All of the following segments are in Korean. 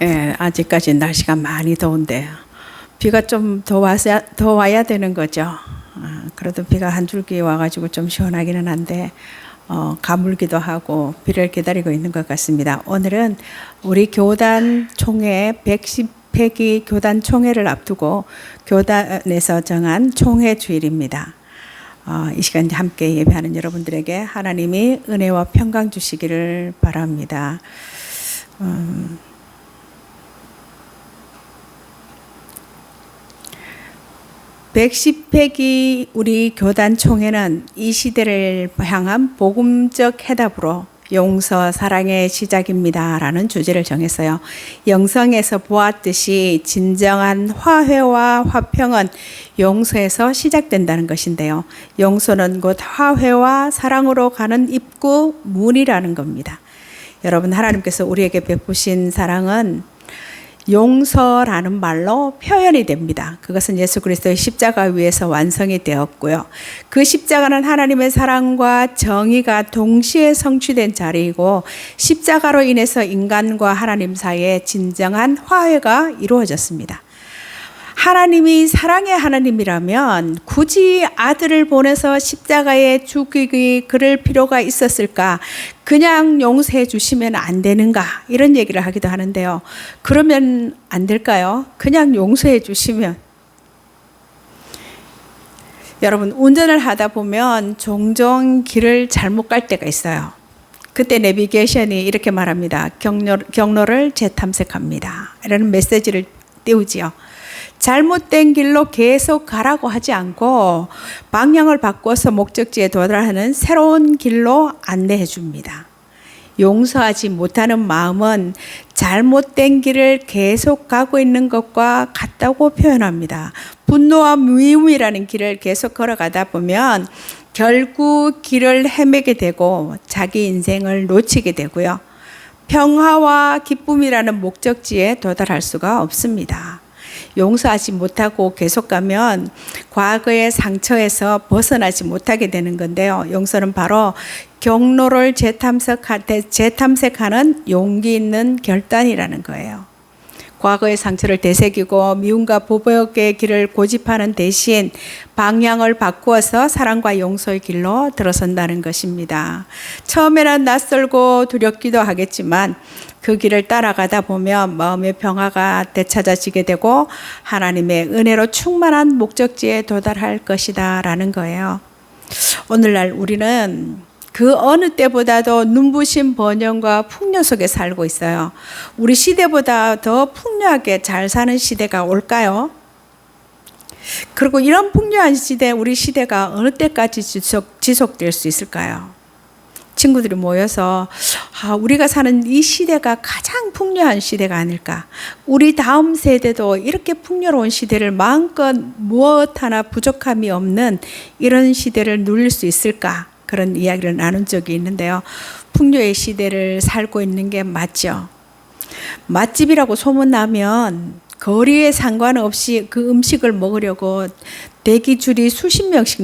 예, 아직까지 날씨가 많이 더운데 비가 좀 더 와야 되는 거죠. 그래도 비가 한 줄기 와가지고 좀 시원하기는 한데 가물기도 하고 비를 기다리고 있는 것 같습니다. 오늘은 우리 교단 총회 110회기 교단 총회를 앞두고 교단에서 정한 총회 주일입니다. 이 시간 함께 예배하는 여러분들에게 하나님이 은혜와 평강 주시기를 바랍니다. 110회기 우리 교단 총회는 이 시대를 향한 복음적 해답으로 용서 사랑의 시작입니다 라는 주제를 정했어요. 영성에서 보았듯이 진정한 화해와 화평은 용서에서 시작된다는 것인데요. 용서는 곧 화해와 사랑으로 가는 입구 문이라는 겁니다. 여러분, 하나님께서 우리에게 베푸신 사랑은 용서라는 말로 표현이 됩니다. 그것은 예수 그리스도의 십자가 위에서 완성이 되었고요. 그 십자가는 하나님의 사랑과 정의가 동시에 성취된 자리이고 십자가로 인해서 인간과 하나님 사이에 진정한 화해가 이루어졌습니다. 하나님이 사랑의 하나님이라면 굳이 아들을 보내서 십자가에 죽이기 그럴 필요가 있었을까? 그냥 용서해 주시면 안 되는가? 이런 얘기를 하기도 하는데요. 그러면 안 될까요? 그냥 용서해 주시면. 여러분, 운전을 하다 보면 종종 길을 잘못 갈 때가 있어요. 그때 내비게이션이 이렇게 말합니다. 경로를 재탐색합니다. 이라는 메시지를 띄우지요. 잘못된 길로 계속 가라고 하지 않고 방향을 바꿔서 목적지에 도달하는 새로운 길로 안내해 줍니다. 용서하지 못하는 마음은 잘못된 길을 계속 가고 있는 것과 같다고 표현합니다. 분노와 미움이라는 길을 계속 걸어가다 보면 결국 길을 헤매게 되고 자기 인생을 놓치게 되고요. 평화와 기쁨이라는 목적지에 도달할 수가 없습니다. 용서하지 못하고 계속 가면 과거의 상처에서 벗어나지 못하게 되는 건데요. 용서는 바로 경로를 재탐색하는 용기 있는 결단이라는 거예요. 과거의 상처를 되새기고 미움과 보복의 길을 고집하는 대신 방향을 바꾸어서 사랑과 용서의 길로 들어선다는 것입니다. 처음에는 낯설고 두렵기도 하겠지만 그 길을 따라가다 보면 마음의 평화가 되찾아지게 되고 하나님의 은혜로 충만한 목적지에 도달할 것이다 라는 거예요. 오늘날 우리는 그 어느 때보다도 눈부신 번영과 풍요 속에 살고 있어요. 우리 시대보다 더 풍요하게 잘 사는 시대가 올까요? 그리고 이런 풍요한 시대, 우리 시대가 어느 때까지 지속될 수 있을까요? 친구들이 모여서 우리가 사는 이 시대가 가장 풍요한 시대가 아닐까. 우리 다음 세대도 이렇게 풍요로운 시대를 마음껏 무엇 하나 부족함이 없는 이런 시대를 누릴 수 있을까. 그런 이야기를 나눈 적이 있는데요. 풍요의 시대를 살고 있는 게 맞죠. 맛집이라고 소문나면 거리에 상관없이 그 음식을 먹으려고 대기줄이 수십 명씩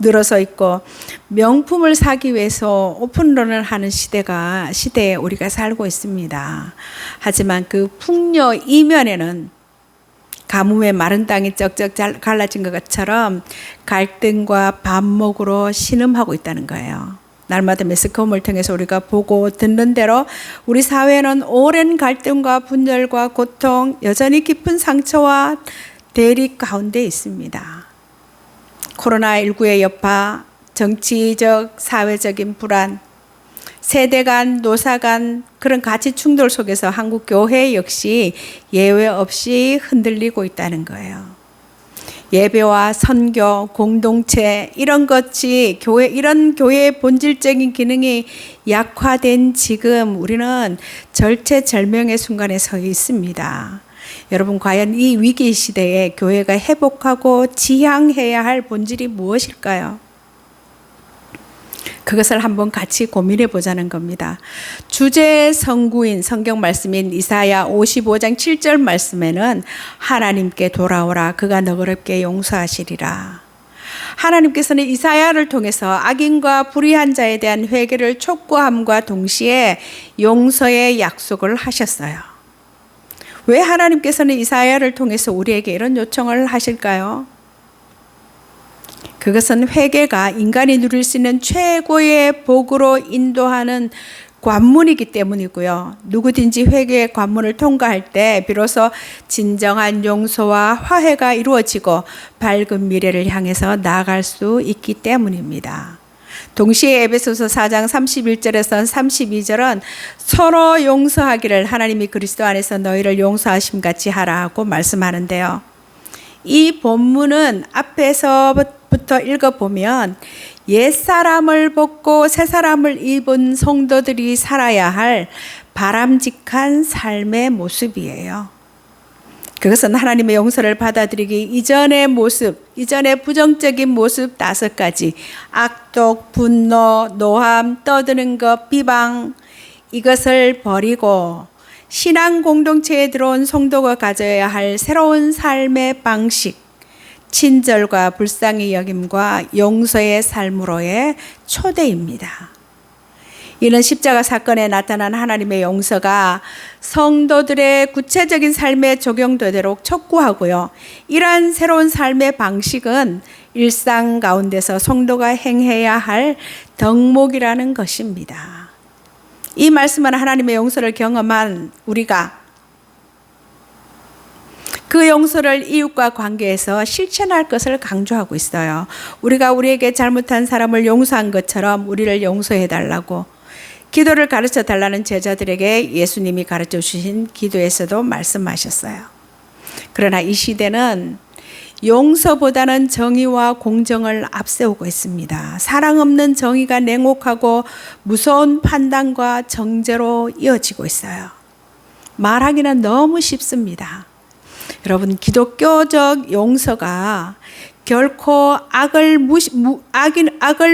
늘어서 있고 명품을 사기 위해서 오픈런을 하는 시대에 우리가 살고 있습니다. 하지만 그 풍요 이면에는 가뭄에 마른 땅이 쩍쩍 갈라진 것처럼 갈등과 반목으로 신음하고 있다는 거예요. 날마다 매스컴을 통해서 우리가 보고 듣는 대로 우리 사회는 오랜 갈등과 분열과 고통, 여전히 깊은 상처와 대립 가운데 있습니다. 코로나19의 여파, 정치적, 사회적인 불안, 세대 간, 노사 간 그런 가치 충돌 속에서 한국 교회 역시 예외 없이 흔들리고 있다는 거예요. 예배와 선교, 공동체 이런 교회의 본질적인 기능이 약화된 지금 우리는 절체절명의 순간에 서 있습니다. 여러분, 과연 이 위기 시대에 교회가 회복하고 지향해야 할 본질이 무엇일까요? 그것을 한번 같이 고민해 보자는 겁니다. 주제 성구인 성경 말씀인 이사야 55장 7절 말씀에는 하나님께 돌아오라 그가 너그럽게 용서하시리라. 하나님께서는 이사야를 통해서 악인과 불의한 자에 대한 회개를 촉구함과 동시에 용서의 약속을 하셨어요. 왜 하나님께서는 이사야를 통해서 우리에게 이런 요청을 하실까요? 그것은 회개가 인간이 누릴 수 있는 최고의 복으로 인도하는 관문이기 때문이고요. 누구든지 회개의 관문을 통과할 때 비로소 진정한 용서와 화해가 이루어지고 밝은 미래를 향해서 나아갈 수 있기 때문입니다. 동시에 에베소서 4장 31절에서 32절은 서로 용서하기를 하나님이 그리스도 안에서 너희를 용서하심 같이 하라고 말씀하는데요. 이 본문은 앞에서부터 읽어보면 옛사람을 벗고 새사람을 입은 성도들이 살아야 할 바람직한 삶의 모습이에요. 그것은 하나님의 용서를 받아들이기 이전의 모습, 이전의 부정적인 모습 5가지, 악독, 분노, 노함, 떠드는 것, 비방, 이것을 버리고 신앙 공동체에 들어온 성도가 가져야 할 새로운 삶의 방식, 친절과 불쌍히 여김과 용서의 삶으로의 초대입니다. 이는 십자가 사건에 나타난 하나님의 용서가 성도들의 구체적인 삶에 적용되도록 촉구하고요. 이러한 새로운 삶의 방식은 일상 가운데서 성도가 행해야 할 덕목이라는 것입니다. 이 말씀은 하나님의 용서를 경험한 우리가 그 용서를 이웃과 관계에서 실천할 것을 강조하고 있어요. 우리가 우리에게 잘못한 사람을 용서한 것처럼 우리를 용서해 달라고 기도를 가르쳐 달라는 제자들에게 예수님이 가르쳐 주신 기도에서도 말씀하셨어요. 그러나 이 시대는 용서보다는 정의와 공정을 앞세우고 있습니다. 사랑 없는 정의가 냉혹하고 무서운 판단과 정죄로 이어지고 있어요. 말하기는 너무 쉽습니다. 여러분, 기독교적 용서가 결코 악을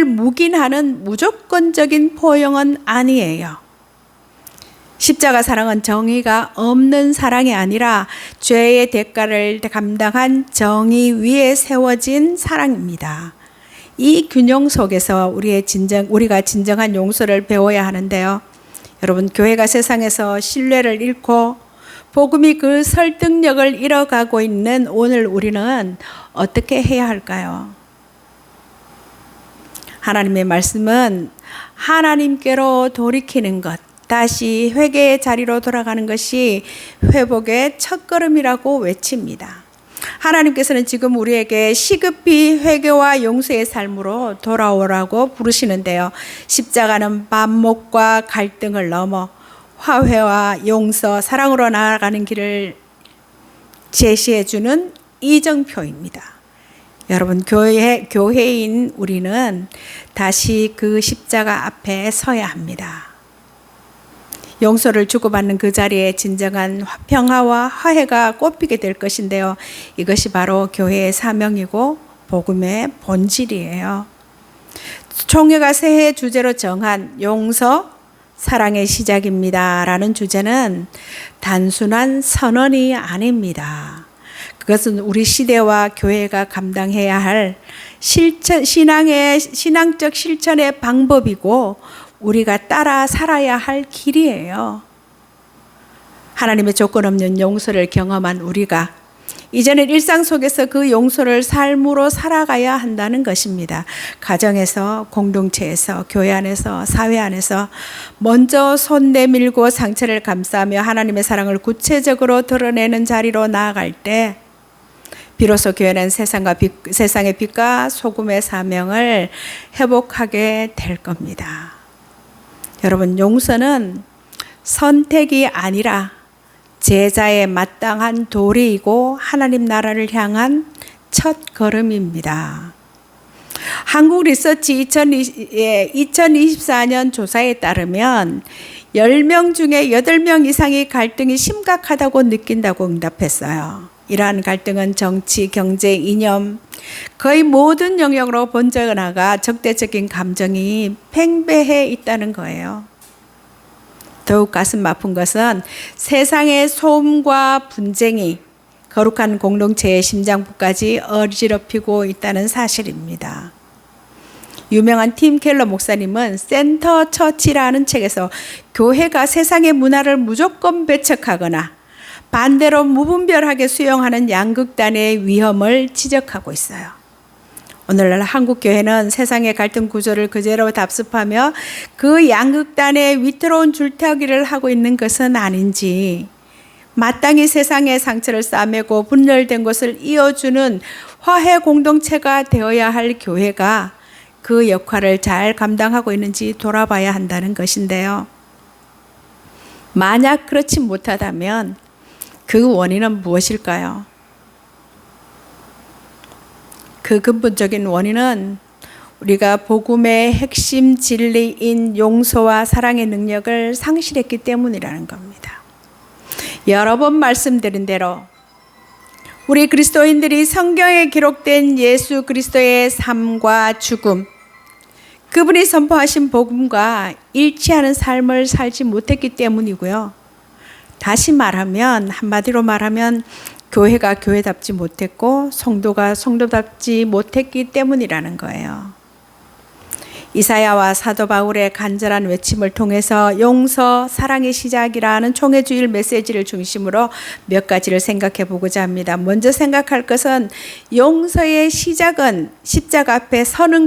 묵인하는 무조건적인 포용은 아니에요. 십자가 사랑은 정의가 없는 사랑이 아니라 죄의 대가를 감당한 정의 위에 세워진 사랑입니다. 이 균형 속에서 우리가 진정한 용서를 배워야 하는데요. 여러분, 교회가 세상에서 신뢰를 잃고 복음이 그 설득력을 잃어가고 있는 오늘 우리는 어떻게 해야 할까요? 하나님의 말씀은 하나님께로 돌이키는 것, 다시 회개의 자리로 돌아가는 것이 회복의 첫걸음이라고 외칩니다. 하나님께서는 지금 우리에게 시급히 회개와 용서의 삶으로 돌아오라고 부르시는데요. 십자가는 반목과 갈등을 넘어 화해와 용서, 사랑으로 나아가는 길을 제시해주는 이정표입니다. 여러분, 교회인 우리는 다시 그 십자가 앞에 서야 합니다. 용서를 주고받는 그 자리에 진정한 평화와 화해가 꽃피게 될 것인데요. 이것이 바로 교회의 사명이고 복음의 본질이에요. 총회가 새해 주제로 정한 용서, 사랑의 시작입니다 라는 주제는 단순한 선언이 아닙니다. 그것은 우리 시대와 교회가 감당해야 할 신앙적 실천의 방법이고 우리가 따라 살아야 할 길이에요. 하나님의 조건 없는 용서를 경험한 우리가 이제는 일상 속에서 그 용서를 삶으로 살아가야 한다는 것입니다. 가정에서, 공동체에서, 교회 안에서, 사회 안에서 먼저 손 내밀고 상처를 감싸며 하나님의 사랑을 구체적으로 드러내는 자리로 나아갈 때 비로소 교회는 세상의 빛과 소금의 사명을 회복하게 될 겁니다. 여러분, 용서는 선택이 아니라 제자의 마땅한 도리이고 하나님 나라를 향한 첫 걸음입니다. 한국 리서치 2024년 조사에 따르면 10명 중에 8명 이상이 갈등이 심각하다고 느낀다고 응답했어요. 이러한 갈등은 정치, 경제, 이념, 거의 모든 영역으로 번져나가 적대적인 감정이 팽배해 있다는 거예요. 더욱 가슴 아픈 것은 세상의 소음과 분쟁이 거룩한 공동체의 심장부까지 어지럽히고 있다는 사실입니다. 유명한 팀 켈러 목사님은 센터 처치라는 책에서 교회가 세상의 문화를 무조건 배척하거나 반대로 무분별하게 수용하는 양극단의 위험을 지적하고 있어요. 오늘날 한국 교회는 세상의 갈등 구조를 그대로 답습하며 그 양극단의 위태로운 줄타기를 하고 있는 것은 아닌지, 마땅히 세상의 상처를 싸매고 분열된 것을 이어주는 화해 공동체가 되어야 할 교회가 그 역할을 잘 감당하고 있는지 돌아봐야 한다는 것인데요. 만약 그렇지 못하다면 그 원인은 무엇일까요? 그 근본적인 원인은 우리가 복음의 핵심 진리인 용서와 사랑의 능력을 상실했기 때문이라는 겁니다. 여러 번 말씀드린 대로 우리 그리스도인들이 성경에 기록된 예수 그리스도의 삶과 죽음, 그분이 선포하신 복음과 일치하는 삶을 살지 못했기 때문이고요. 다시 말하면, 한마디로 말하면 교회가 교회답지 못했고 성도가 성도답지 못했기 때문이라는 거예요. 이사야와 사도 바울의 간절한 외침을 통해서 용서, 사랑의 시작이라는 총회주일 메시지를 중심으로 몇 가지를 생각해 보고자 합니다. 먼저 생각할 것은 용서의 시작은 십자가 앞에 서는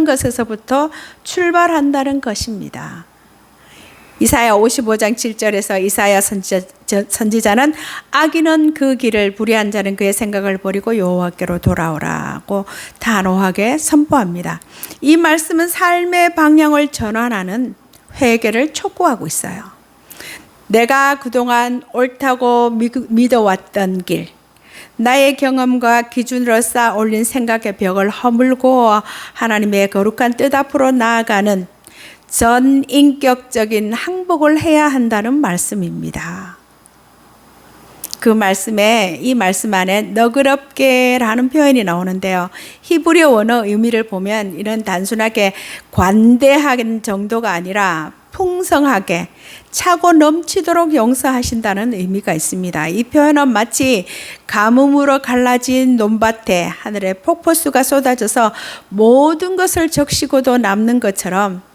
것에서부터 출발한다는 것입니다. 이사야 55장 7절에서 이사야 선지자는 악인은 그 길을, 불의한 자는 그의 생각을 버리고 여호와께로 돌아오라고 단호하게 선포합니다. 이 말씀은 삶의 방향을 전환하는 회개를 촉구하고 있어요. 내가 그동안 옳다고 믿어왔던 길, 나의 경험과 기준으로 쌓아 올린 생각의 벽을 허물고 하나님의 거룩한 뜻 앞으로 나아가는 전인격적인 항복을 해야 한다는 말씀입니다. 그 말씀에, 이 말씀 안에 너그럽게라는 표현이 나오는데요. 히브리어 원어 의미를 보면 이는 단순하게 관대한 정도가 아니라 풍성하게 차고 넘치도록 용서하신다는 의미가 있습니다. 이 표현은 마치 가뭄으로 갈라진 논밭에 하늘에 폭포수가 쏟아져서 모든 것을 적시고도 남는 것처럼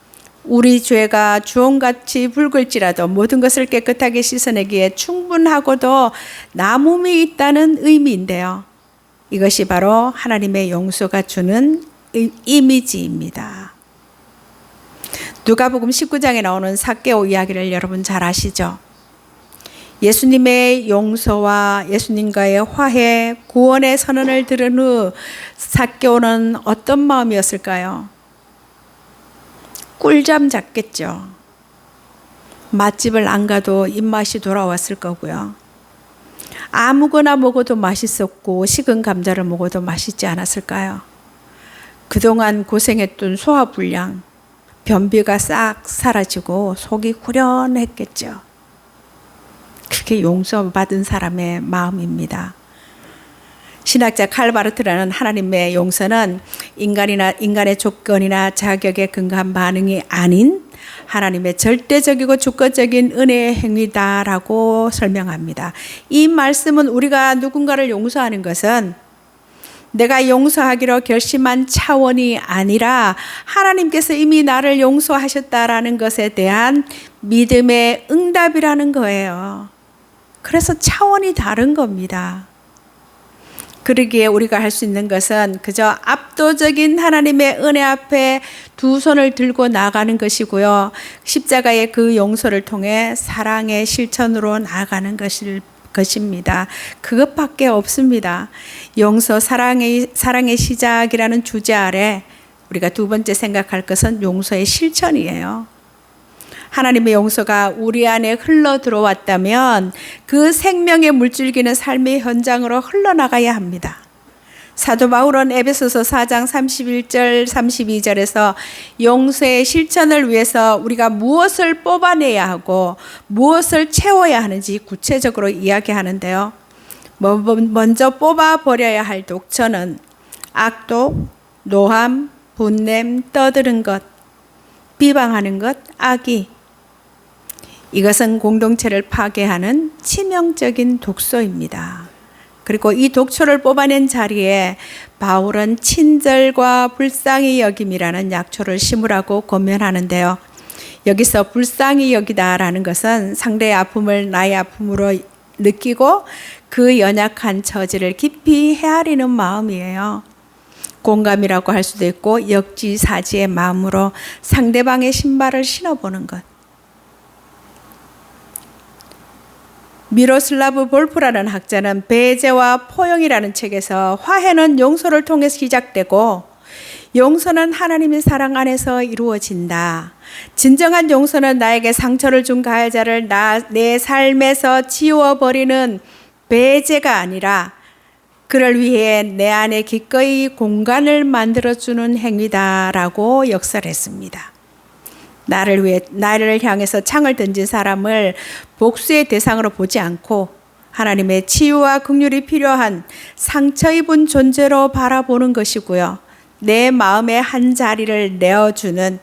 우리 죄가 주홍같이 붉을지라도 모든 것을 깨끗하게 씻어내기에 충분하고도 남음이 있다는 의미인데요. 이것이 바로 하나님의 용서가 주는 이미지입니다. 누가복음 19장에 나오는 삭개오 이야기를 여러분 잘 아시죠? 예수님의 용서와 예수님과의 화해, 구원의 선언을 들은 후 삭개오는 어떤 마음이었을까요? 꿀잠 잤겠죠. 맛집을 안 가도 입맛이 돌아왔을 거고요. 아무거나 먹어도 맛있었고 식은 감자를 먹어도 맛있지 않았을까요? 그동안 고생했던 소화불량, 변비가 싹 사라지고 속이 후련했겠죠. 그게 용서받은 사람의 마음입니다. 신학자 칼바르트라는 하나님의 용서는 인간의 조건이나 자격에 근거한 반응이 아닌 하나님의 절대적이고 주권적인 은혜의 행위다라고 설명합니다. 이 말씀은 우리가 누군가를 용서하는 것은 내가 용서하기로 결심한 차원이 아니라 하나님께서 이미 나를 용서하셨다라는 것에 대한 믿음의 응답이라는 거예요. 그래서 차원이 다른 겁니다. 그러기에 우리가 할 수 있는 것은 그저 압도적인 하나님의 은혜 앞에 두 손을 들고 나가는 것이고요. 십자가의 그 용서를 통해 사랑의 실천으로 나아가는 것입니다. 그것밖에 없습니다. 용서, 사랑의 시작이라는 주제 아래 우리가 두 번째 생각할 것은 용서의 실천이에요. 하나님의 용서가 우리 안에 흘러 들어왔다면 그 생명의 물줄기는 삶의 현장으로 흘러나가야 합니다. 사도 바울은 에베소서 4장 31절 32절에서 용서의 실천을 위해서 우리가 무엇을 뽑아내야 하고 무엇을 채워야 하는지 구체적으로 이야기하는데요. 먼저 뽑아버려야 할 독처는 악독, 노함, 분냄, 떠드는 것, 비방하는 것, 악의. 이것은 공동체를 파괴하는 치명적인 독소입니다. 그리고 이 독초를 뽑아낸 자리에 바울은 친절과 불쌍히 여김이라는 약초를 심으라고 권면하는데요. 여기서 불쌍히 여기다라는 것은 상대의 아픔을 나의 아픔으로 느끼고 그 연약한 처지를 깊이 헤아리는 마음이에요. 공감이라고 할 수도 있고 역지사지의 마음으로 상대방의 신발을 신어보는 것. 미로슬라브 볼프라는 학자는 배제와 포용이라는 책에서 화해는 용서를 통해서 시작되고 용서는 하나님의 사랑 안에서 이루어진다. 진정한 용서는 나에게 상처를 준 가해자를 내 삶에서 지워버리는 배제가 아니라 그를 위해 내 안에 기꺼이 공간을 만들어주는 행위다라고 역설했습니다. 나를 향해서 창을 던진 사람을 복수의 대상으로 보지 않고 하나님의 치유와 긍휼이 필요한 상처 입은 존재로 바라보는 것이고요. 내 마음의 한 자리를 내어주는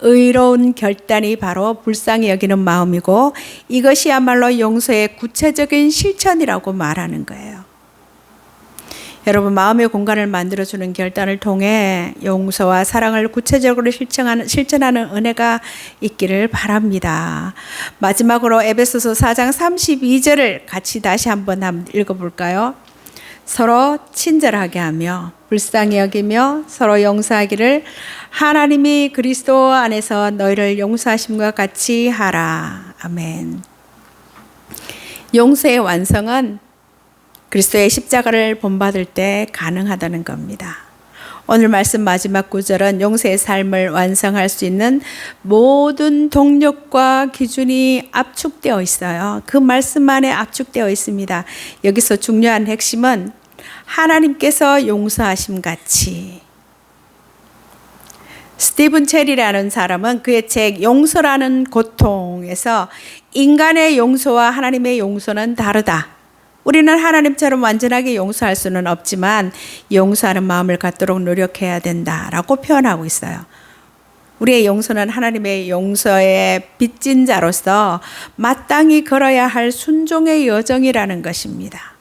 의로운 결단이 바로 불쌍히 여기는 마음이고 이것이야말로 용서의 구체적인 실천이라고 말하는 거예요. 여러분, 마음의 공간을 만들어주는 결단을 통해 용서와 사랑을 구체적으로 실천하는 은혜가 있기를 바랍니다. 마지막으로 에베소서 4장 32절을 같이 다시 한번 읽어볼까요? 서로 친절하게 하며 불쌍히 여기며 서로 용서하기를 하나님이 그리스도 안에서 너희를 용서하심과 같이 하라. 아멘. 용서의 완성은 그리스도의 십자가를 본받을 때 가능하다는 겁니다. 오늘 말씀 마지막 구절은 용서의 삶을 완성할 수 있는 모든 동력과 기준이 압축되어 있어요. 그 말씀 안에 압축되어 있습니다. 여기서 중요한 핵심은 하나님께서 용서하심 같이. 스티븐 체리라는 사람은 그의 책 용서라는 고통에서 인간의 용서와 하나님의 용서는 다르다. 우리는 하나님처럼 완전하게 용서할 수는 없지만 용서하는 마음을 갖도록 노력해야 된다라고 표현하고 있어요. 우리의 용서는 하나님의 용서의 빚진 자로서 마땅히 걸어야 할 순종의 여정이라는 것입니다.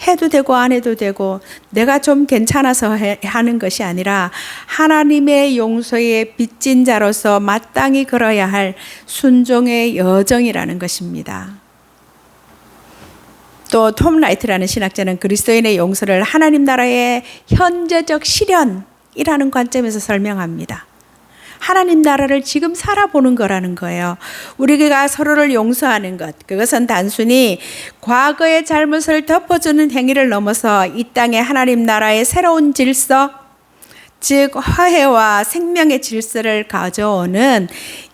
해도 되고 안 해도 되고 내가 좀 괜찮아서 하는 것이 아니라 하나님의 용서의 빚진 자로서 마땅히 걸어야 할 순종의 여정이라는 것입니다. 또 톰 라이트라는 신학자는 그리스도인의 용서를 하나님 나라의 현재적 실현이라는 관점에서 설명합니다. 하나님 나라를 지금 살아보는 거라는 거예요. 우리가 서로를 용서하는 것, 그것은 단순히 과거의 잘못을 덮어주는 행위를 넘어서 이 땅에 하나님 나라의 새로운 질서, 즉 화해와 생명의 질서를 가져오는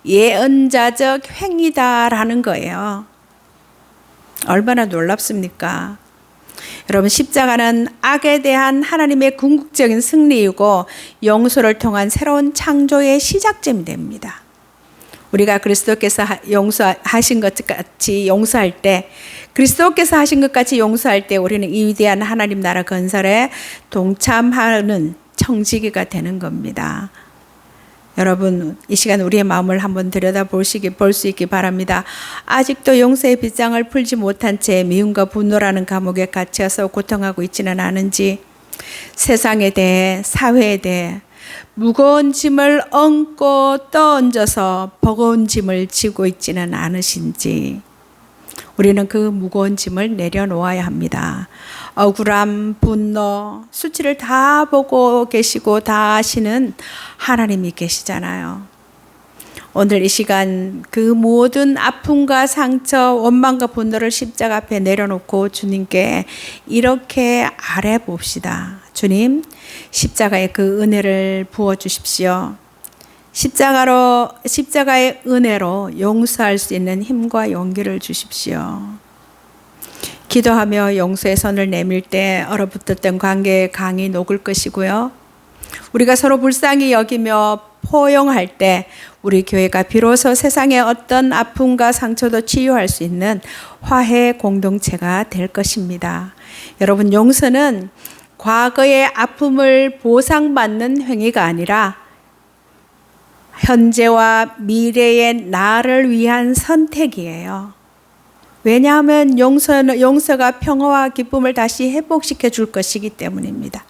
예언자적 행위다라는 거예요. 얼마나 놀랍습니까? 여러분, 십자가는 악에 대한 하나님의 궁극적인 승리이고 용서를 통한 새로운 창조의 시작점이 됩니다. 우리가 그리스도께서 용서하신 것 같이 용서할 때, 그리스도께서 하신 것 같이 용서할 때 우리는 이 위대한 하나님 나라 건설에 동참하는 청지기가 되는 겁니다. 여러분, 이 시간 우리의 마음을 한번 볼 수 있기 바랍니다. 아직도 용서의 빗장을 풀지 못한 채 미움과 분노라는 감옥에 갇혀서 고통하고 있지는 않은지, 세상에 대해, 사회에 대해 무거운 짐을 얹고 떠얹어서 버거운 짐을 지고 있지는 않으신지, 우리는 그 무거운 짐을 내려놓아야 합니다. 억울함, 분노, 수치를 다 보고 계시고 다 아시는 하나님이 계시잖아요. 오늘 이 시간 그 모든 아픔과 상처, 원망과 분노를 십자가 앞에 내려놓고 주님께 이렇게 아뢰봅시다. 주님, 십자가의 그 은혜를 부어주십시오. 십자가의 은혜로 용서할 수 있는 힘과 용기를 주십시오. 기도하며 용서의 손을 내밀 때 얼어붙었던 관계의 강이 녹을 것이고요. 우리가 서로 불쌍히 여기며 포용할 때 우리 교회가 비로소 세상의 어떤 아픔과 상처도 치유할 수 있는 화해 공동체가 될 것입니다. 여러분, 용서는 과거의 아픔을 보상받는 행위가 아니라 현재와 미래의 나를 위한 선택이에요. 왜냐하면 용서가 평화와 기쁨을 다시 회복시켜 줄 것이기 때문입니다.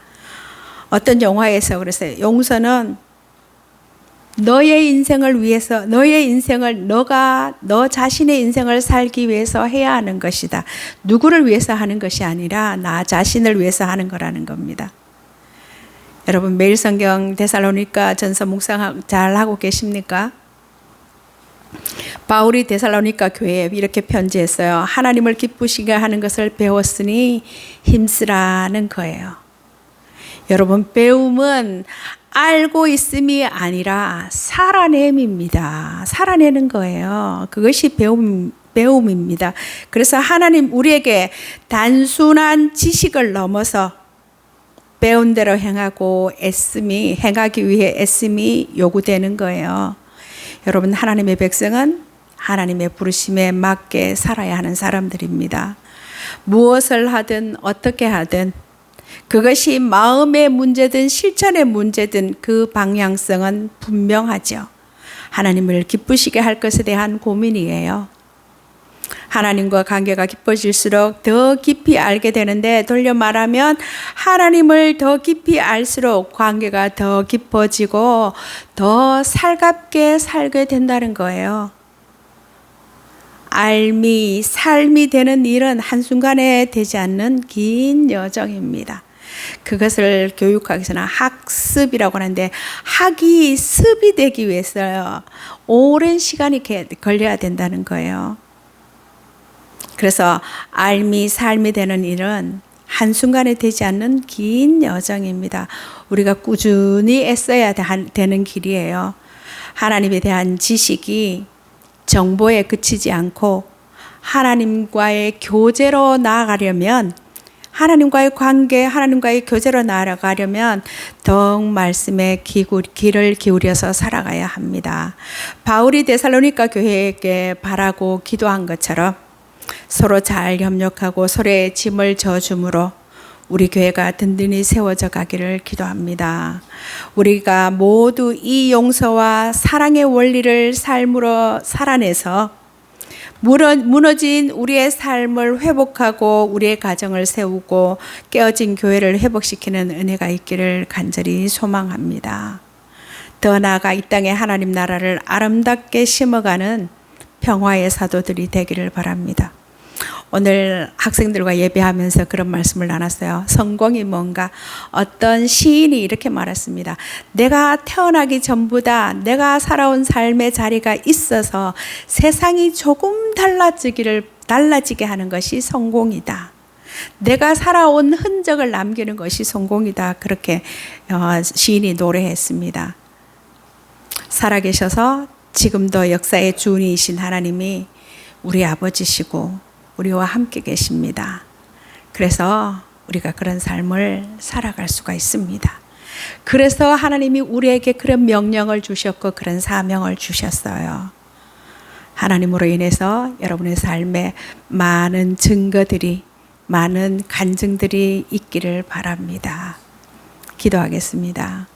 어떤 영화에서 그랬어요. 용서는 너의 인생을 위해서, 너의 인생을 너 자신의 인생을 살기 위해서 해야 하는 것이다. 누구를 위해서 하는 것이 아니라 나 자신을 위해서 하는 거라는 겁니다. 여러분 매일 성경 데살로니가 전서 묵상 잘 하고 계십니까? 바울이 데살로니가 교회에 이렇게 편지했어요. 하나님을 기쁘시게 하는 것을 배웠으니 힘쓰라는 거예요. 여러분 배움은 알고 있음이 아니라 살아냄입니다. 살아내는 거예요. 그것이 배움입니다. 그래서 하나님 우리에게 단순한 지식을 넘어서 배운 대로 행하기 위해 애씀이 요구되는 거예요. 여러분 하나님의 백성은 하나님의 부르심에 맞게 살아야 하는 사람들입니다. 무엇을 하든 어떻게 하든 그것이 마음의 문제든 실천의 문제든 그 방향성은 분명하죠. 하나님을 기쁘시게 할 것에 대한 고민이에요. 하나님과 관계가 깊어질수록 더 깊이 알게 되는데 돌려 말하면 하나님을 더 깊이 알수록 관계가 더 깊어지고 더 살갑게 살게 된다는 거예요. 삶이 되는 일은 한순간에 되지 않는 긴 여정입니다. 그것을 교육학에서는 학습이라고 하는데 학이 습이 되기 위해서 오랜 시간이 걸려야 된다는 거예요. 그래서 삶이 되는 일은 한순간에 되지 않는 긴 여정입니다. 우리가 꾸준히 애써야 되는 길이에요. 하나님에 대한 지식이 정보에 그치지 않고 하나님과의 교제로 나아가려면 하나님과의 관계, 하나님과의 교제로 나아가려면 더욱 말씀에 귀를 기울여서 살아가야 합니다. 바울이 데살로니가 교회에게 바라고 기도한 것처럼 서로 잘 협력하고 서로의 짐을 져줌으로 우리 교회가 든든히 세워져 가기를 기도합니다. 우리가 모두 이 용서와 사랑의 원리를 삶으로 살아내서 무너진 우리의 삶을 회복하고 우리의 가정을 세우고 깨어진 교회를 회복시키는 은혜가 있기를 간절히 소망합니다. 더 나아가 이 땅에 하나님 나라를 아름답게 심어가는 평화의 사도들이 되기를 바랍니다. 오늘 학생들과 예배하면서 그런 말씀을 나눴어요. 성공이 뭔가? 어떤 시인이 이렇게 말했습니다. 내가 태어나기 전보다 내가 살아온 삶의 자리가 있어서 세상이 조금 달라지게 하는 것이 성공이다. 내가 살아온 흔적을 남기는 것이 성공이다. 그렇게 시인이 노래했습니다. 살아계셔서 지금도 역사의 주인이신 하나님이 우리 아버지시고 우리와 함께 계십니다. 그래서 우리가 그런 삶을 살아갈 수가 있습니다. 그래서 하나님이 우리에게 그런 명령을 주셨고 그런 사명을 주셨어요. 하나님으로 인해서 여러분의 삶에 많은 증거들이, 많은 간증들이 있기를 바랍니다. 기도하겠습니다.